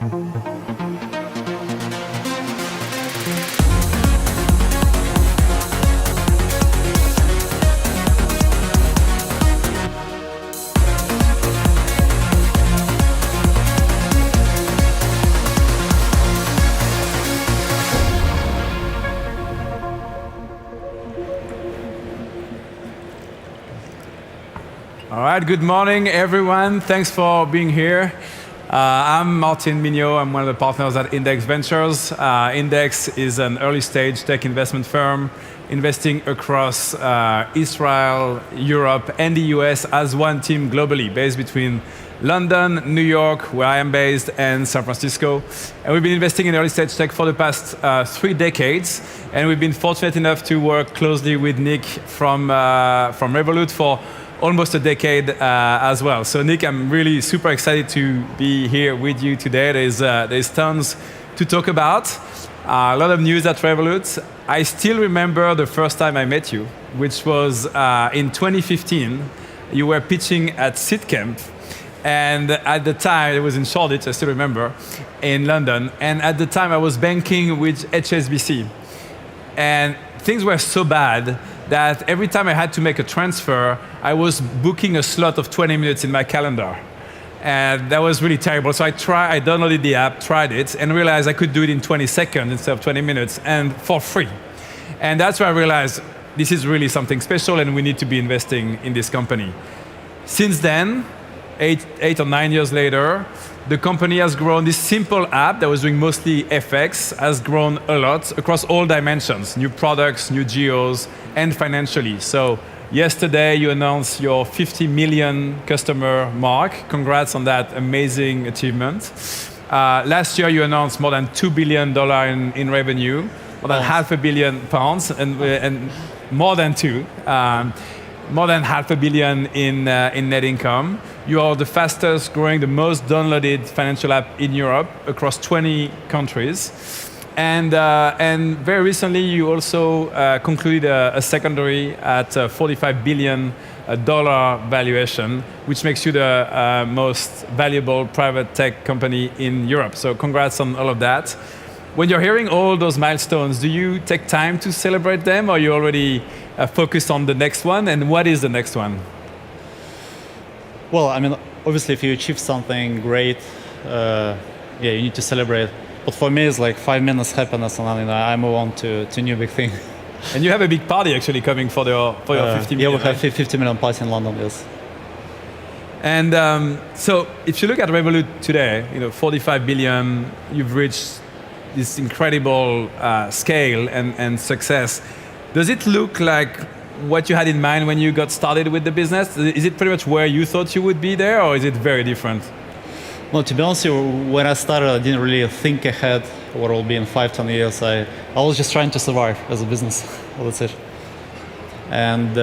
All right, good morning, everyone. Thanks for being here. I'm Martin Mignot. I'm one of the partners at Index Ventures. Index is an early-stage tech investment firm investing across Israel, Europe, and the US as one team globally, based between London, New York, where I am based, and San Francisco. And we've been investing in early-stage tech for the past 3 decades, and we've been fortunate enough to work closely with Nik from Revolut for almost a decade as well. So Nik, I'm really super excited to be here with you today. There's tons to talk about. A lot of news at Revolut. I still remember the first time I met you, which was in 2015. You were pitching at Sitcamp, and at the time, it was in Shoreditch, I still remember, in London. And at the time, I was banking with HSBC. And things were so bad that every time I had to make a transfer, I was booking a slot of 20 minutes in my calendar. And that was really terrible. So I downloaded the app, tried it, and realized I could do it in 20 seconds instead of 20 minutes, and for free. And that's where I realized this is really something special, and we need to be investing in this company. Since then, 8 or 9 years later, the company has grown. This simple app that was doing mostly FX has grown a lot across all dimensions, new products, new geos, and financially. So yesterday you announced your 50 million customer mark. Congrats on that amazing achievement. Last year you announced more than $2 billion in revenue, more than £500 million, and more than two. More than $500 million in net income. You are the fastest growing, the most downloaded financial app in Europe across 20 countries. And very recently, you also concluded a secondary at a $45 billion valuation, which makes you the most valuable private tech company in Europe. So congrats on all of that. When you're hearing all those milestones, do you take time to celebrate them, or are you already focused on the next one? And what is the next one? Well, I mean, obviously, if you achieve something great, you need to celebrate. But for me, it's like 5 minutes happiness, and then I move on to new big thing. And you have a big party actually coming for your 50 million. Yeah, we have 50 million party in London, yes. And so, if you look at Revolut today, 45 billion, you've reached this incredible scale and success. Does it look like what you had in mind when you got started with the business? Is it pretty much where you thought you would be there, or is it very different? No, to be honest, when I started, I didn't really think ahead what will be in 5-10 years. I was just trying to survive as a business. Well, that's it. And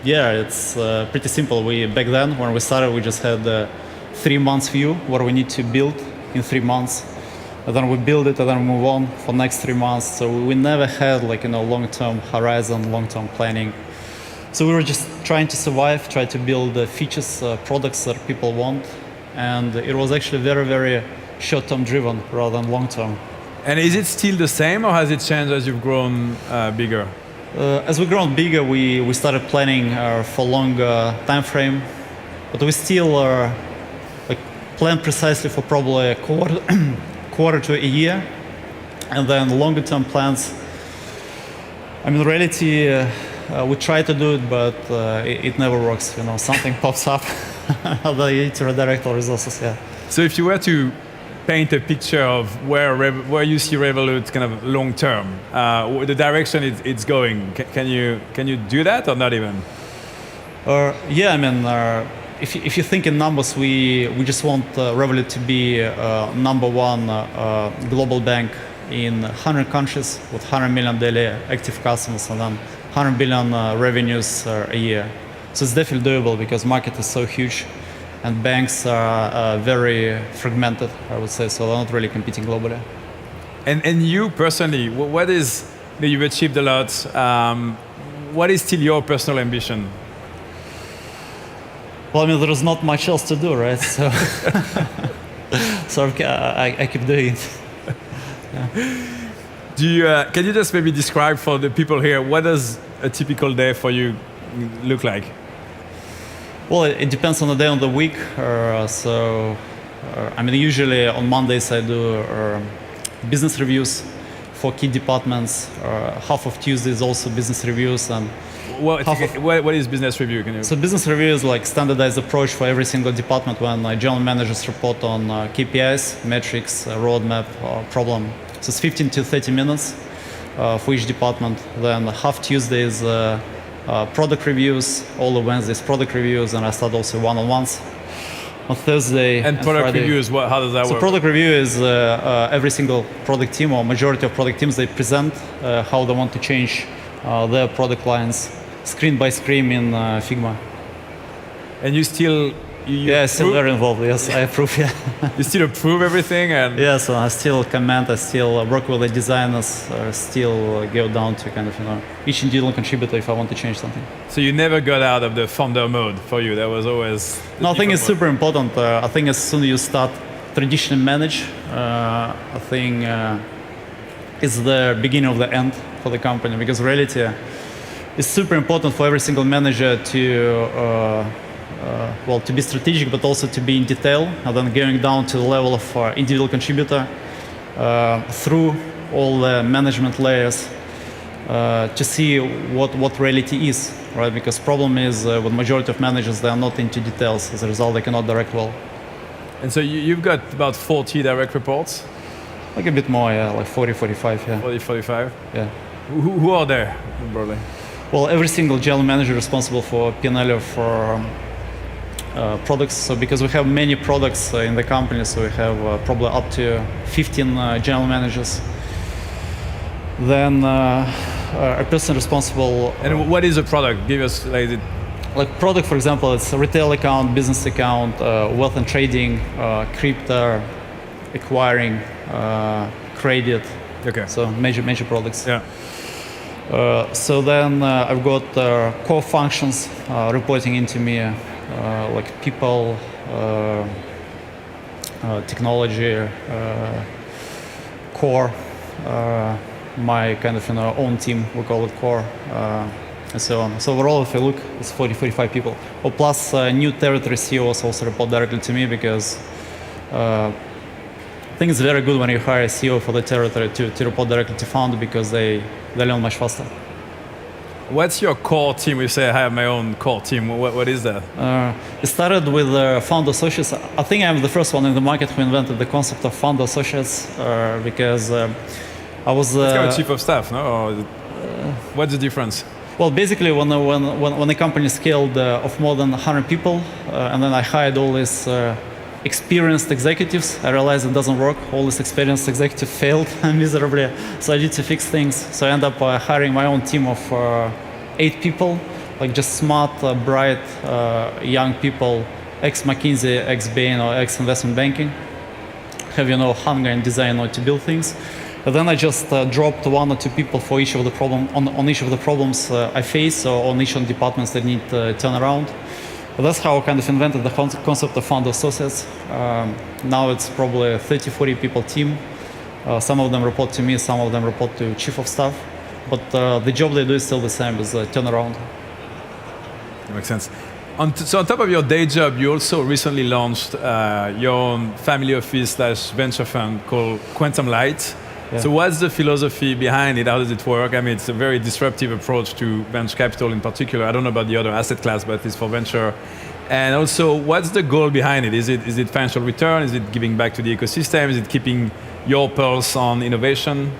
it's pretty simple. Back then, when we started, we just had a 3 months view what we need to build in 3 months. And then we build it and then we move on for the next 3 months. So we never had long-term horizon, long-term planning. So we were just trying to survive, try to build features, products that people want. And it was actually very, very short-term driven rather than long-term. And is it still the same, or has it changed as you've grown bigger? As we've grown bigger, we started planning for longer time frame. But we still plan precisely for probably a quarter to a year, and then longer term plans. I mean, in reality, we try to do it, but it never works. Something pops up, then you need to redirect all resources. Yeah. So if you were to paint a picture of where you see Revolut kind of long term, the direction it's going, can you do that or not even? Yeah, I mean. If you think in numbers, we just want Revolut to be number one global bank in 100 countries with 100 million daily active customers and then 100 billion revenues a year. So it's definitely doable because market is so huge and banks are very fragmented, I would say, so they're not really competing globally. And you personally, what is, you've achieved a lot, what is still your personal ambition? Well, I mean, there is not much else to do, right? So So I keep doing it. Can you just maybe describe for the people here, what does a typical day for you look like? Well, it depends on the day of the week. I mean, usually on Mondays I do business reviews for key departments. Half of Tuesdays also business reviews, and What is business review? so business review is like standardized approach for every single department when general managers report on KPIs, metrics, roadmap, problem. So it's 15 to 30 minutes for each department. Then half Tuesdays product reviews, all the Wednesdays product reviews, and I start also one-on-ones on Thursday and product Friday. reviews, how does that work? So product review is every single product team or majority of product teams, they present how they want to change their product lines screen by screen in Figma. And you still... Yeah, still very involved, yes, I approve, yeah. You still approve everything? And Yeah, so I still comment, I still work with the designers, still go down to kind of, each individual contributor if I want to change something. So you never got out of the founder mode for you? That was always... No, I think it's super important. I think as soon as you start traditionally manage, I think it's the beginning of the end for the company, because reality is super important for every single manager to to be strategic, but also to be in detail, and then going down to the level of individual contributor through all the management layers to see what reality is, right? Because problem is with majority of managers, they are not into details. As a result, they cannot direct well. And so you've got about 40 direct reports? Like a bit more, yeah, like 40, 45, yeah. 40, 45? Yeah. Who are there, broadly? Well, every single general manager responsible for P&L for products. So because we have many products in the company, so we have probably up to 15 general managers. Then a person responsible. And what is a product? Give us like product, for example, it's a retail account, business account, wealth and trading, crypto, acquiring, credit. Okay. So major products. Yeah. So then I've got core functions reporting into me, like people, technology, core, my kind of own team, we call it core, and so on. So overall, if you look, it's 40, 45 people. Oh, plus new territory CEOs also report directly to me, because I think it's very good when you hire a CEO for the territory to report directly to founder, because they learn much faster. What's your core team? We say I have my own core team. What is that? It started with founder associates. I think I'm the first one in the market who invented the concept of founder associates, because I was... It's kind of chief of staff, no? Or what's the difference? Well, basically, when the company scaled of more than 100 people, and then I hired all these experienced executives, I realized it doesn't work. All these experienced executives failed miserably, so I need to fix things. So I ended up hiring my own team of 8 people, like just smart, bright, young people, ex-McKinsey, ex-Bain, or ex-investment banking, have hunger and desire to build things. But then I just dropped 1 or 2 people for each of the on each of the problems I face, or on each of the departments that need turnaround. But that's how I kind of invented the concept of founder associates. Now it's probably a 30, 40 people team. Some of them report to me, some of them report to chief of staff. But the job they do is still the same, is turnaround. That makes sense. So on top of your day job, you also recently launched your own family office / venture fund called Quantum Light. Yeah. So what's the philosophy behind it? How does it work? I mean, it's a very disruptive approach to venture capital in particular. I don't know about the other asset class, but it's for venture. And also, what's the goal behind it? Is it financial return? Is it giving back to the ecosystem? Is it keeping your pulse on innovation?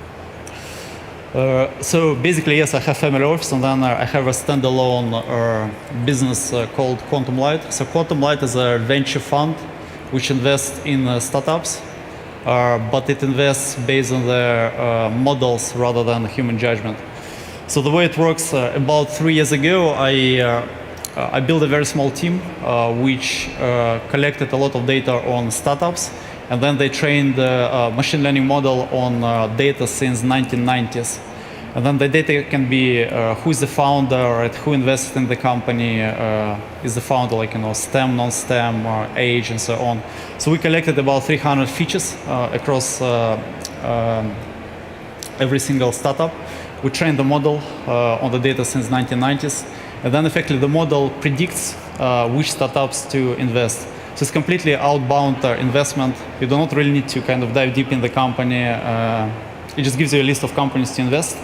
So basically, yes, I have family office, and then I have a standalone business called Quantum Light. So Quantum Light is a venture fund which invests in startups. But it invests based on their models rather than human judgment. So the way it works, about 3 years ago, I built a very small team which collected a lot of data on startups, and then they trained a machine learning model on data since 1990s. And then the data can be who is the founder, right? Who invested in the company, is the founder, like, STEM, non-STEM, age, and so on. So we collected about 300 features across every single startup. We trained the model on the data since 1990s, and then effectively the model predicts which startups to invest. So it's completely outbound investment. You do not really need to kind of dive deep in the company. It just gives you a list of companies to invest.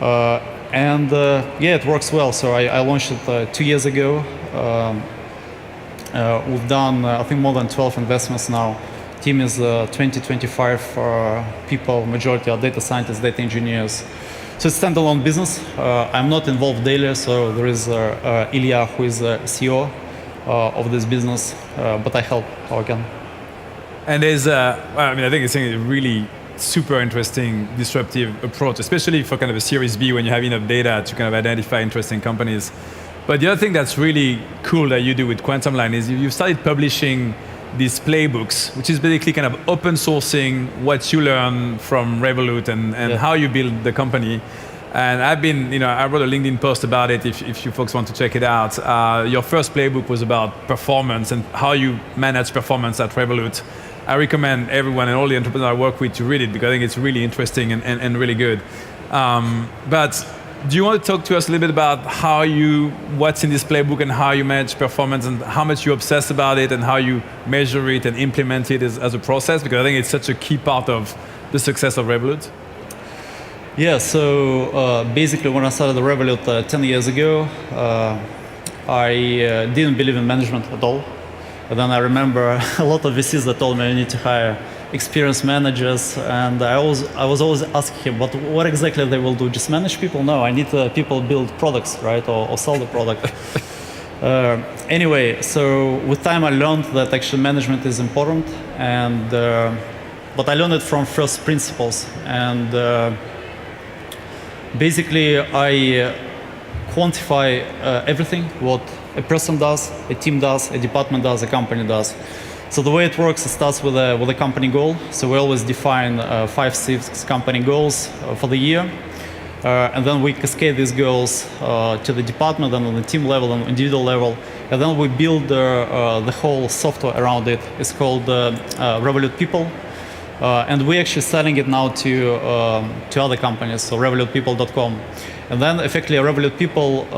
Yeah, it works well. So I launched it 2 years ago. We've done, I think, more than 12 investments now. Team is 20-25 people. Majority are data scientists, data engineers. So it's standalone business. I'm not involved daily. So there is Ilya, who is CEO of this business, but I help how I can. And there's, I think it's a really super interesting, disruptive approach, especially for kind of a Series B when you have enough data to kind of identify interesting companies. But the other thing that's really cool that you do with Quantum Line is you've started publishing these playbooks, which is basically kind of open sourcing what you learn from Revolut and how you build the company. And I've been, I wrote a LinkedIn post about it if you folks want to check it out. Your first playbook was about performance and how you manage performance at Revolut. I recommend everyone and all the entrepreneurs I work with to read it because I think it's really interesting and really good. But do you want to talk to us a little bit about what's in this playbook and how you manage performance and how much you obsess about it and how you measure it and implement it as a process? Because I think it's such a key part of the success of Revolut. Yeah, so basically when I started Revolut 10 years ago, I didn't believe in management at all. And then I remember a lot of VCs that told me I need to hire experienced managers, and I was always asking him, but what exactly they will do? Just manage people? No, I need people build products, right, or sell the product. Anyway, so with time I learned that actually management is important, and but I learned it from first principles, and basically I quantify everything, what a person does, a team does, a department does, a company does. So the way it works, it starts with a company goal. So we always define 5-6 company goals for the year. And then we cascade these goals to the department and on the team level and individual level. And then we build the whole software around it. It's called Revolut People. And we're actually selling it now to other companies, so revolutpeople.com. And then effectively Revolut People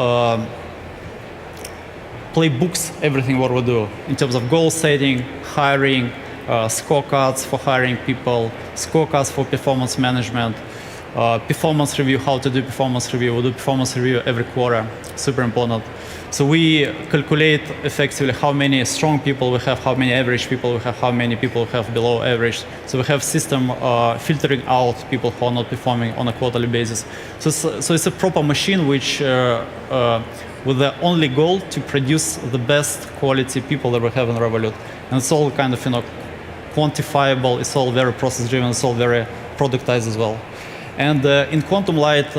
playbooks everything what we do in terms of goal setting, hiring, scorecards for hiring people, scorecards for performance management, performance review, how to do performance review. We do performance review every quarter, super important. So we calculate effectively how many strong people we have, how many average people we have, how many people we have below average. So we have system filtering out people who are not performing on a quarterly basis. So it's a proper machine which with the only goal to produce the best quality people that we have in Revolut. And it's all kind of quantifiable, it's all very process driven, it's all very productized as well. And in Quantum Light,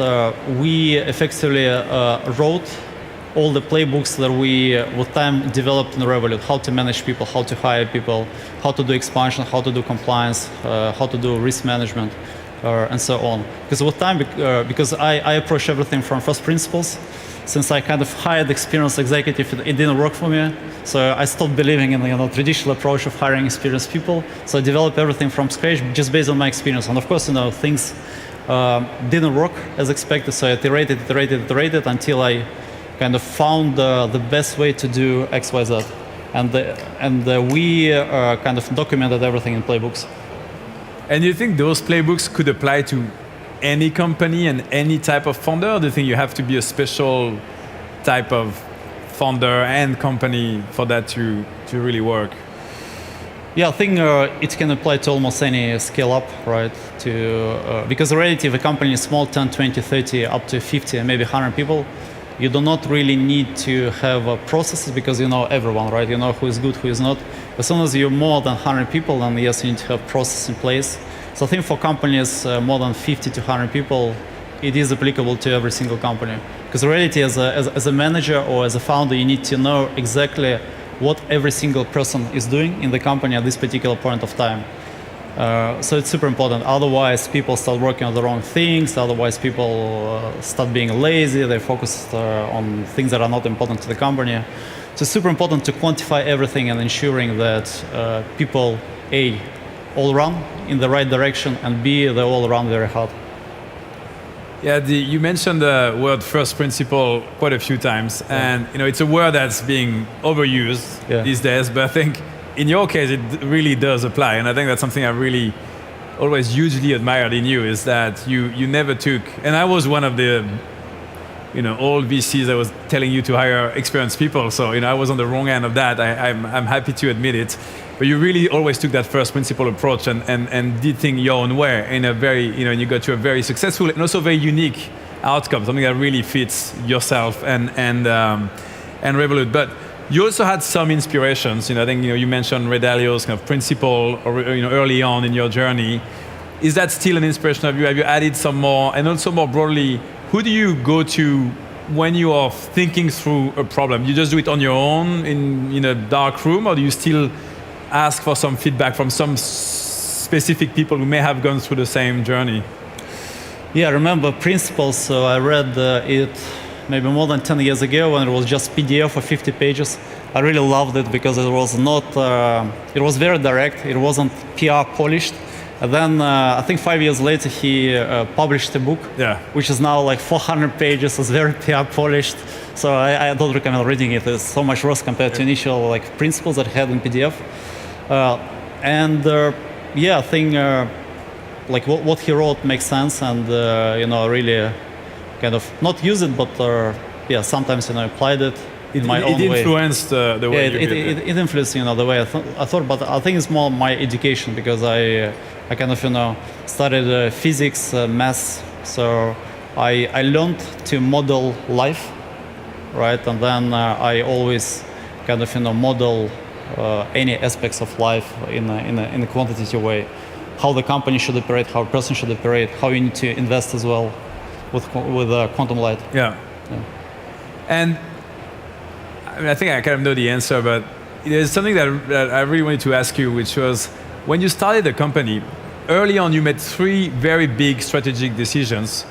we effectively wrote all the playbooks that we, with time, developed in Revolut, how to manage people, how to hire people, how to do expansion, how to do compliance, how to do risk management, and so on. Because with time, because I approach everything from first principles, since I kind of hired experienced executive, it didn't work for me. So I stopped believing in the traditional approach of hiring experienced people. So I developed everything from scratch, just based on my experience. And of course, things didn't work as expected. So I iterated until I kind of found the best way to do X, Y, Z. And we kind of documented everything in playbooks. And you think those playbooks could apply to any company and any type of founder? Or do you think you have to be a special type of founder and company for that to really work? Yeah, I think it can apply to almost any scale up, right? Because in reality, if a company is small, 10, 20, 30, up to 50, maybe 100 people, you do not really need to have processes because you know everyone, right? You know who is good, who is not. As soon as you're more than 100 people, then yes, you need to have processes in place. So I think for companies more than 50 to 100 people, it is applicable to every single company. Because in reality, as a manager or as a founder, you need to know exactly what every single person is doing in the company at this particular point of time. So it's super important. Otherwise, people start working on the wrong things. Otherwise, people start being lazy. They focus on things that are not important to the company. So it's super important to quantify everything and ensuring that people, A, all run in the right direction, and B, they all run very hard. Yeah, you mentioned the word first principle quite a few times, and it's a word that's being overused these days. But I think in your case, it really does apply, and I think that's something I really always hugely admired in you is that you never took. And I was one of the old VCs that was telling you to hire experienced people. So I was on the wrong end of that. I'm happy to admit it. But you really always took that first principle approach and did things your own way in a very, and you got to a very successful and also very unique outcome, something that really fits yourself and Revolut. But you also had some inspirations. I think you mentioned Ray Dalio's kind of principle early on in your journey. Is that still an inspiration of you? Have you added some more? And also more broadly, who do you go to when you are thinking through a problem? You just do it on your own in a dark room, or do you still ask for some feedback from some specific people who may have gone through the same journey? Yeah, I remember principles. So I read it maybe more than 10 years ago when it was just PDF of 50 pages. I really loved it because it was not, it was very direct. It wasn't PR polished. And then I think 5 years later, he published a book, which is now like 400 pages. It's very PR polished. So I don't recommend reading it. It's so much worse compared to initial principles that I had in PDF. I think what he wrote makes sense, and really kind of not use it, but sometimes applied it in my own way. It influenced the way you did it. It influenced the way I thought, but I think it's more my education because I kind of studied physics, maths, so I learned to model life, right, and then I always kind of model any aspects of life in a quantitative way. How the company should operate, how a person should operate, how you need to invest as well with quantum light. Yeah. And I think I kind of know the answer, but there's something that I really wanted to ask you, which was when you started the company, early on you made 3 very big strategic decisions,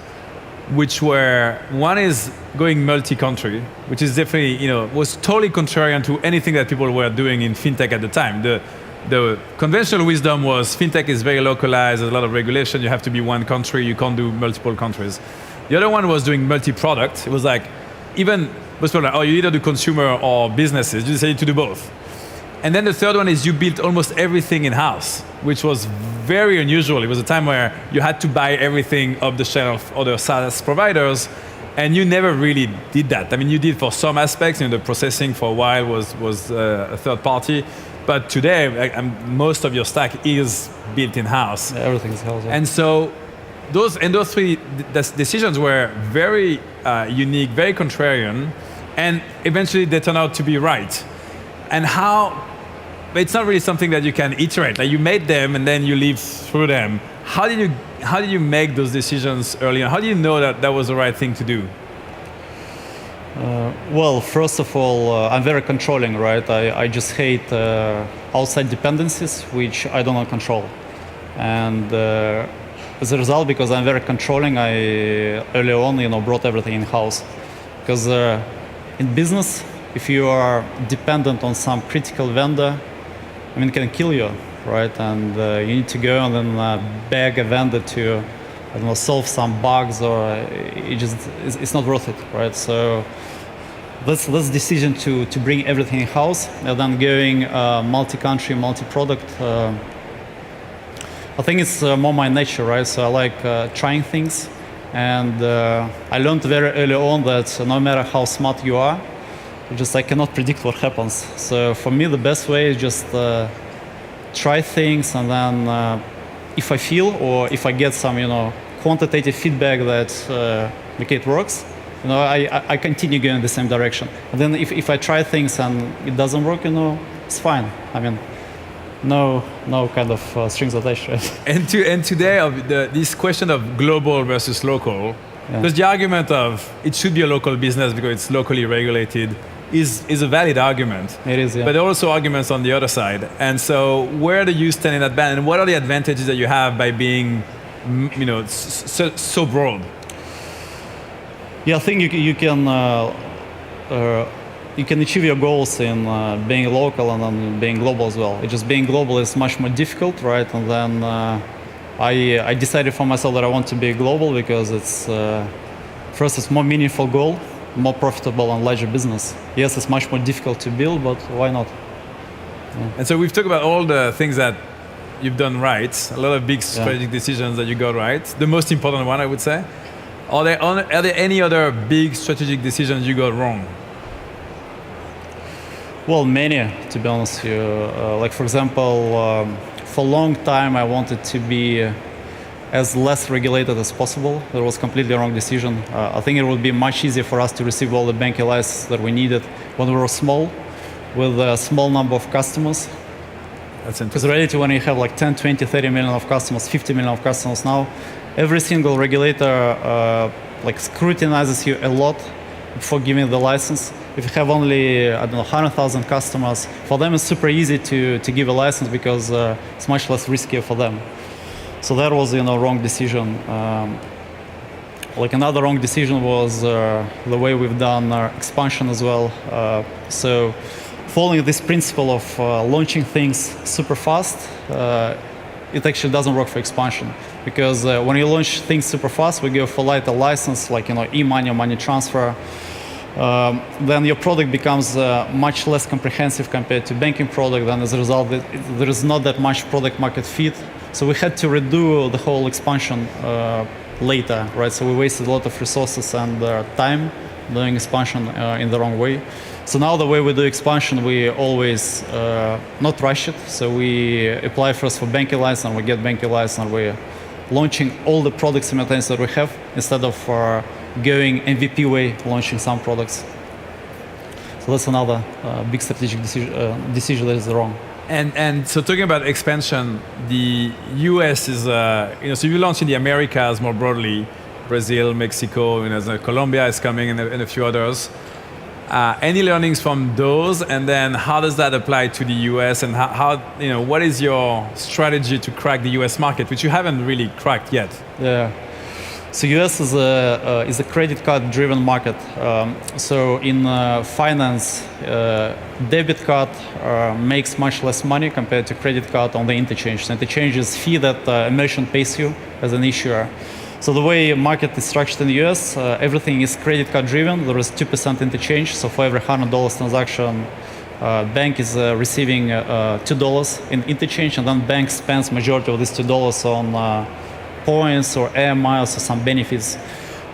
which were, one is going multi-country, which is definitely, was totally contrarian to anything that people were doing in fintech at the time. The conventional wisdom was fintech is very localized, there's a lot of regulation, you have to be one country, you can't do multiple countries. The other one was doing multi-product. It was like, even most people are like, you either do consumer or businesses, you decided to do both. And then the third one is you built almost everything in-house, which was very unusual. It was a time where you had to buy everything off the shelf of other SaaS providers, and you never really did that. I mean, you did for some aspects, the processing for a while was a third party, but today, most of your stack is built in-house. Yeah, everything is in-house. Yeah. And so those 3 decisions were very unique, very contrarian, and eventually they turned out to be right. And it's not really something that you can iterate. Like you made them and then you live through them. How did you make those decisions early on? How do you know that was the right thing to do? Well, first of all, I'm very controlling, right? I just hate outside dependencies, which I do not control. And as a result, because I'm very controlling, I early on, brought everything in-house. Because in business, if you are dependent on some critical vendor, it can kill you, right? And you need to go and then beg a vendor to, solve some bugs, or it's not worth it, right? So that's the decision to bring everything in-house, and then going multi-country, multi-product. I think it's more my nature, right? So I like trying things, and I learned very early on that no matter how smart you are, I cannot predict what happens. So for me, the best way is just try things, and then if I feel or if I get some, quantitative feedback that it works, I continue going in the same direction. And then if I try things and it doesn't work, it's fine. No kind of strings attached. Right? And today, this question of global versus local, there's the argument of it should be a local business because it's locally regulated. is a valid argument. It is, yeah. But there are also arguments on the other side. And so where do you stand in that band? And what are the advantages that you have by being, so broad? Yeah, I think you can achieve your goals in being local and then being global as well. It's just being global is much more difficult, right? And then I decided for myself that I want to be global because it's first, it's more meaningful goal, more profitable and larger business. Yes, it's much more difficult to build, but why not? Yeah. And so we've talked about all the things that you've done right, a lot of big strategic decisions that you got right. The most important one, I would say. Are there any other big strategic decisions you got wrong? Well, many, to be honest with you. Like, for example, for a long time, I wanted to be as less regulated as possible. That was completely wrong decision. I think it would be much easier for us to receive all the banking licenses that we needed when we were small, with a small number of customers. That's interesting. Because reality, when you have like 10, 20, 30 million of customers, 50 million of customers now, every single regulator scrutinizes you a lot before giving the license. If you have only, 100,000 customers, for them it's super easy to give a license because it's much less riskier for them. So that was, wrong decision. Another wrong decision was the way we've done our expansion as well. So following this principle of launching things super fast, it actually doesn't work for expansion. Because when you launch things super fast, we go for lighter license, like e-money or money transfer. Then your product becomes much less comprehensive compared to banking product, and as a result, there is not that much product market fit. So we had to redo the whole expansion later, right? So we wasted a lot of resources and time doing expansion in the wrong way. So now the way we do expansion, we always not rush it. So we apply first for banking license, we get banking license, we're launching all the products simultaneously that we have instead of going MVP way, launching some products. So that's another big strategic decision that is wrong. And so talking about expansion, the US is, so you launch in the Americas more broadly, Brazil, Mexico, Colombia is coming and a few others. Any learnings from those, and then how does that apply to the US, and how what is your strategy to crack the US market, which you haven't really cracked yet? Yeah. So US is a credit card driven market. So in finance, debit card makes much less money compared to credit card on the interchange. So interchange is fee that a merchant pays you as an issuer. So the way market is structured in the US, everything is credit card driven. There is 2% interchange. So for every $100 transaction, bank is receiving $2 in interchange, and then bank spends majority of this $2 on points or air miles or some benefits.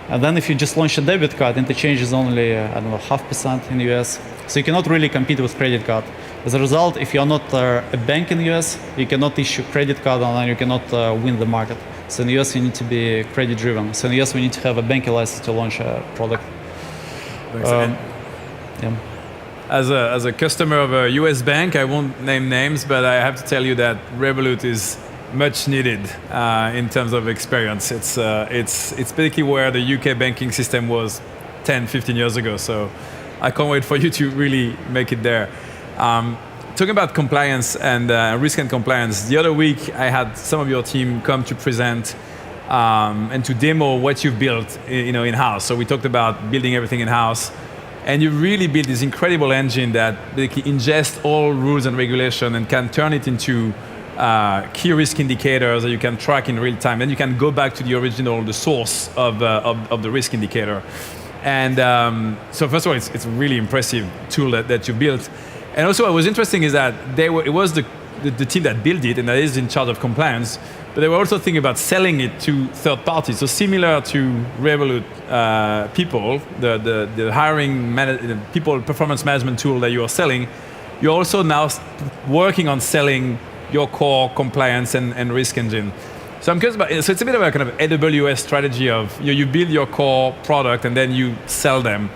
And then if you just launch a debit card, interchange is only, 0.5% in the US. So you cannot really compete with credit card. As a result, if you're not a bank in the US, you cannot issue credit card and then you cannot win the market. So in the US, you need to be credit driven. So in the US, we need to have a banking license to launch a product. Yeah. As a customer of a US bank, I won't name names, but I have to tell you that Revolut is much needed in terms of experience. It's basically where the UK banking system was 10, 15 years ago. So I can't wait for you to really make it there. Talking about compliance and risk and compliance, the other week I had some of your team come to present and to demo what you've built, in-house. So we talked about building everything in-house, and you really built this incredible engine that basically ingests all rules and regulation and can turn it into key risk indicators that you can track in real time. Then you can go back to the source of the risk indicator. And so first of all, it's a really impressive tool that you built. And also what was interesting is that it was the team that built it and that is in charge of compliance, but they were also thinking about selling it to third parties. So similar to Revolut people, the hiring people performance management tool that you are selling, you're also now working on selling your core compliance and risk engine. So I'm curious about, so it's a bit of a kind of AWS strategy of you build your core product and then you sell them.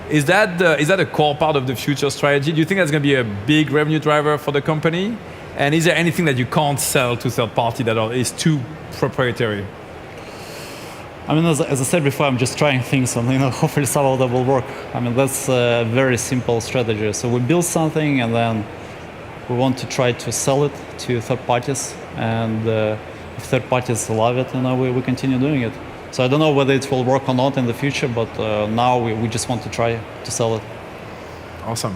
Is that a core part of the future strategy? Do you think that's going to be a big revenue driver for the company? And is there anything that you can't sell to third party that is too proprietary? I mean, as I said before, I'm just trying things, and hopefully some of them will work. I mean, that's a very simple strategy. So we build something, and then we want to try to sell it to third parties, and if third parties love it, we continue doing it. So I don't know whether it will work or not in the future, but now we just want to try to sell it. Awesome.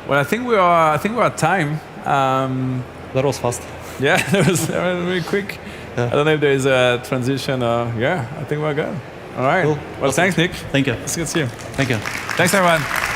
Well, I think we're at time. That was fast. Yeah, that was very quick. Yeah. I don't know if there is a transition. Yeah, I think we're good. All right. Cool. Well, Awesome. thanks, Nik. Thank you. It's good to see you. Thank you. Thanks, everyone.